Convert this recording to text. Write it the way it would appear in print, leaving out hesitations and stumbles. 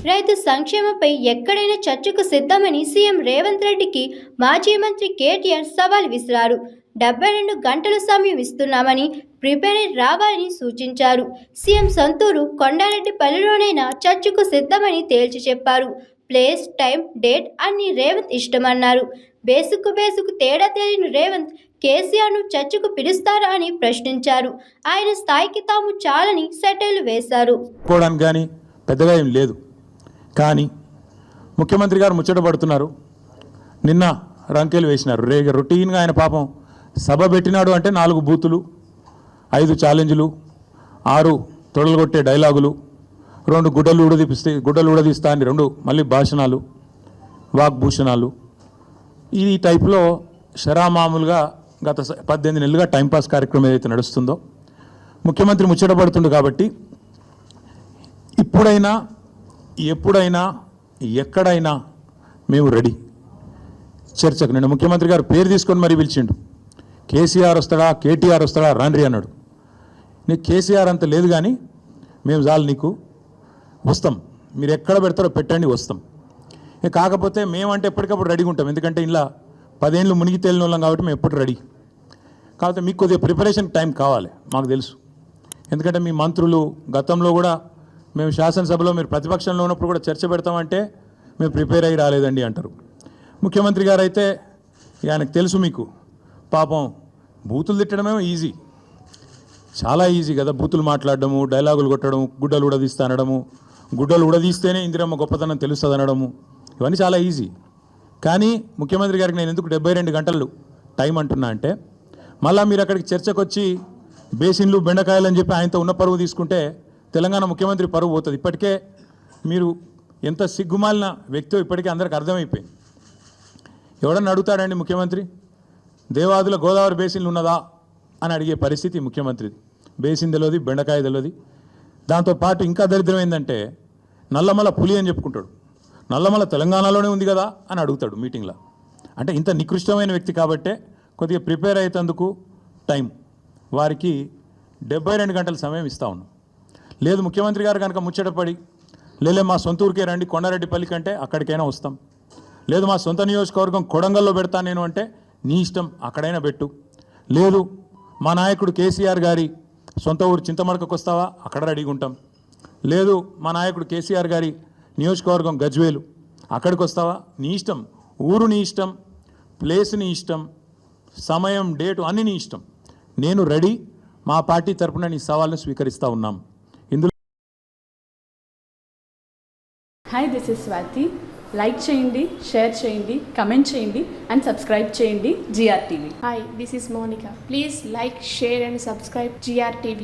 రైతు సంక్షేమంపై ఎక్కడైనా చర్చకు సిద్ధమని సీఎం రేవంత్ రెడ్డికి మాజీ మంత్రి కేటీఆర్ సవాల్ విసిరారు. 72 గంటల సమయం ఇస్తున్నామని ప్రిపేర్ రావాలని సూచించారు. సీఎం సొంతూరు కొండారెడ్డిపల్లిలోనైనా చర్చకు సిద్ధమని తేల్చి చెప్పారు. ప్లేస్, టైం, డేట్ అన్ని రేవంత్ ఇష్టమన్నారు. బేసుకు తేడా తెలియని రేవంత్ కేసీఆర్ను చర్చకు పిలుస్తారా అని ప్రశ్నించారు. ఆయన స్థాయికి తాము చాలని సెటైల్ వేశారు. పెద్దగా ఏం లేదు, కానీ ముఖ్యమంత్రి గారు ముచ్చట పడుతున్నారు. నిన్న రంకెలు వేసినారు. రొటీన్గా ఆయన పాపం సభ పెట్టినాడు అంటే 4 బూతులు, 5 ఛాలెంజ్లు, 6 తొడలుగొట్టే డైలాగులు, 2 గుడ్డలు ఊడదీస్తా అని 2 మళ్ళీ భాషణాలు, వాగ్భూషణాలు. ఈ టైప్లో షరామామూలుగా గత 18 నెలలుగా టైంపాస్ కార్యక్రమం ఏదైతే నడుస్తుందో ముఖ్యమంత్రి ముచ్చట పడుతుండు. కాబట్టి ఇప్పుడైనా ఎప్పుడైనా ఎక్కడైనా మేము రెడీ చర్చకు. నిన్న ముఖ్యమంత్రి గారు పేరు తీసుకొని మరీ పిలిచిండు. కేసీఆర్ వస్తాడా, కేటీఆర్ వస్తాడా, రండి అన్నాడు. నీకు కేసీఆర్ అంత లేదు, కానీ మేము చాలు నీకు, వస్తాం, మీరు ఎక్కడ పెడతారో పెట్టండి, వస్తాం. కాకపోతే మేమంటే ఎప్పటికప్పుడు రెడీగా ఉంటాం. ఎందుకంటే ఇలా 10 ఏళ్ళు మునిగి తేలిన వాళ్ళం కాబట్టి మేము ఎప్పుడు రెడీ. కాకపోతే మీకు కొద్దిగా ప్రిపరేషన్ టైం కావాలి, మాకు తెలుసు. ఎందుకంటే మీ మంత్రులు గతంలో కూడా మేము శాసనసభలో మీరు ప్రతిపక్షంలో ఉన్నప్పుడు కూడా చర్చ పెడతామంటే మేము ప్రిపేర్ అయ్యి రాలేదండి అంటారు. ముఖ్యమంత్రి గారు అయితే ఆయనకు తెలుసు, మీకు పాపం బూతులు తిట్టడమేమో ఈజీ, చాలా ఈజీ కదా. బూతులు మాట్లాడడము, డైలాగులు కొట్టడం, గుడ్డలు ఉడదీస్తా అనడము, గుడ్డలు ఉడదీస్తేనే ఇందిరమ్మ గొప్పతనం తెలుస్తుంది అనడము, ఇవన్నీ చాలా ఈజీ. కానీ ముఖ్యమంత్రి గారికి నేను ఎందుకు 72 గంటలు టైం అంటున్నా అంటే, మళ్ళీ మీరు అక్కడికి చర్చకు వచ్చి బేసిన్లు బెండకాయలు అని చెప్పి ఆయనతో ఉన్న పరువు తీసుకుంటే తెలంగాణ ముఖ్యమంత్రి పరువు పోతుంది. ఇప్పటికే మీరు ఎంత సిగ్గుమాలిన వ్యక్తో ఇప్పటికే అందరికి అర్థమైపోయింది. ఎవడన్నా అడుగుతాడండి ముఖ్యమంత్రి, దేవాదుల గోదావరి బేసిన్లు ఉన్నదా అని అడిగే పరిస్థితి ముఖ్యమంత్రిది. బేసిన్ తెలియదు, బెండకాయ తెలియదు. దాంతోపాటు ఇంకా దరిద్రం ఏంటంటే నల్లమల పులి అని చెప్పుకుంటాడు. నల్లమల తెలంగాణలోనే ఉంది కదా అని అడుగుతాడు మీటింగ్లో. అంటే ఇంత నికృష్టమైన వ్యక్తి కాబట్టే కొద్దిగా ప్రిపేర్ అయ్యేందుకు టైం వారికి 72 గంటల సమయం ఇస్తా ఉన్నాం. లేదు ముఖ్యమంత్రి గారు కనుక ముచ్చటపడి లేలే మా సొంత ఊరికే రండి కొండారెడ్డిపల్లి కంటే అక్కడికైనా వస్తాం, లేదు మా సొంత నియోజకవర్గం కొడంగల్లో పెడతా నేను అంటే నీ ఇష్టం, అక్కడైనా పెట్టు. లేదు మా నాయకుడు కేసీఆర్ గారి సొంత ఊరు చింతమడకకు వస్తావా, అక్కడ రెడీగా ఉంటాం. లేదు మా నాయకుడు కేసీఆర్ గారి నియోజకవర్గం గజ్వేలు, అక్కడికి వస్తావా, నీ ఇష్టం. ఊరు నీ ఇష్టం, ప్లేస్ నీ ఇష్టం, సమయం, డేటు అన్నీ నీ ఇష్టం. నేను రెడీ. మా పార్టీ తరఫున నీ సవాల్ను స్వీకరిస్తూ ఉన్నాం. ఇందులో hi, this is Swathi. Like చేయండి, షేర్ చేయండి, కమెంట్ చేయండి అండ్ సబ్స్క్రైబ్ చేయండి GR TV. Hi, this is Monica. Please like, share and subscribe GR TV.